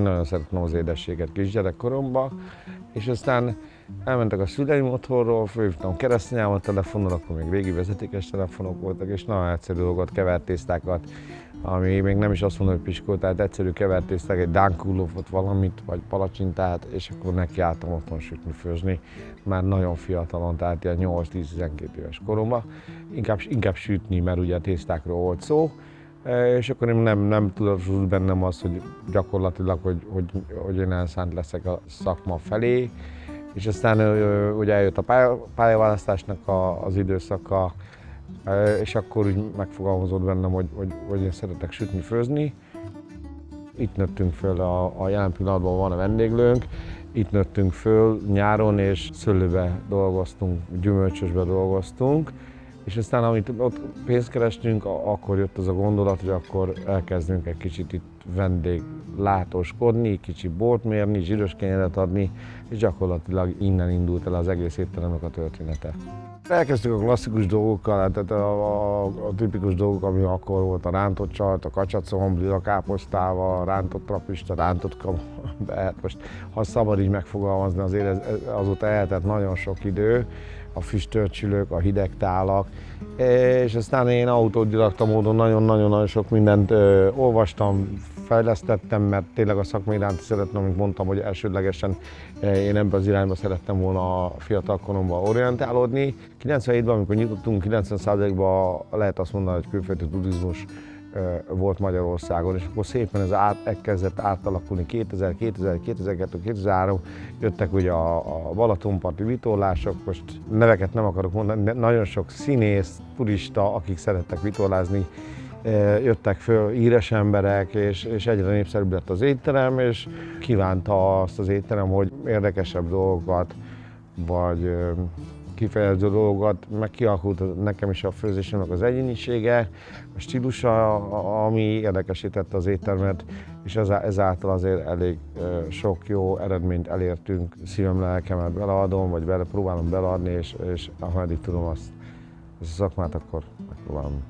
én nagyon szeretem az édességet kisgyerekkoromban, és aztán elmentek a szüleim otthonról, fölhívtam keresztanyámat telefonon, akkor még régi vezetékes telefonok voltak, és nagyon egyszerű dolgot, kevert tésztákat, ami még nem is azt mondom, hogy piskó, tehát egyszerű kevert tészták, egy dánkulófot valamit, vagy palacsintát, és akkor nekiálltam otthon sütni, főzni, már nagyon fiatalon, tehát ilyen 8-10-12 éves koromban, inkább sütni, mert ugye a tésztákról volt szó, és akkor én nem tudatosult bennem az, hogy gyakorlatilag, hogy én elszánt leszek a szakma felé, és aztán ugye eljött a pályaválasztásnak az időszaka, és akkor úgy megfogalmazott bennem, hogy én szeretek sütni, főzni. Itt nőttünk föl, a jelen pillanatban van a vendéglőnk, itt nőttünk föl nyáron, és szőlőbe dolgoztunk, gyümölcsösbe dolgoztunk, és aztán, amit ott pénzt kerestünk, akkor jött az a gondolat, hogy akkor elkezdünk egy kicsit itt vendéglátóskodni, kicsit bort mérni, zsíros kenyeret adni, és gyakorlatilag innen indult el az egész étteremnek a története. Elkezdtük a klasszikus dolgokkal, tehát a tipikus dolgok, ami akkor volt, a rántott csalt, a kacsacombli, a káposztával, a rántott trapista, rántott kamembert. Most, ha szabad így megfogalmazni, azért azóta eltelt nagyon sok idő, a füstölcsülők, a hideg tálak, és aztán én autodidakta módon nagyon-nagyon sok mindent olvastam, fejlesztettem, mert tényleg a szakma iránt szeretném, amit mondtam, hogy elsődlegesen én ebben az irányba szerettem volna a fiatal koromban orientálódni. 97-ben, amikor nyitottunk, 90%-ban lehet azt mondani, hogy külföldi turizmus volt Magyarországon, és akkor szépen ez kezdett átalakulni 2000, 2002, 2003, jöttek ugye a Balatonparti vitorlások, most neveket nem akarok mondani, de nagyon sok színész, turista, akik szerettek vitorlázni, jöttek föl híres emberek, és egyre népszerűbb lett az étterem, és kívánta azt az étterem, hogy érdekesebb dolgokat, vagy kifejező dolgokat, meg kialakult nekem is a főzésemnek az egyénisége, a stílusa, ami érdekesítette az éttermet, és ezáltal azért elég sok jó eredményt elértünk. Szívem, lelkemet beleadom, vagy próbálom beleadni, és ameddig tudom ezt a szakmát, akkor megpróbálom.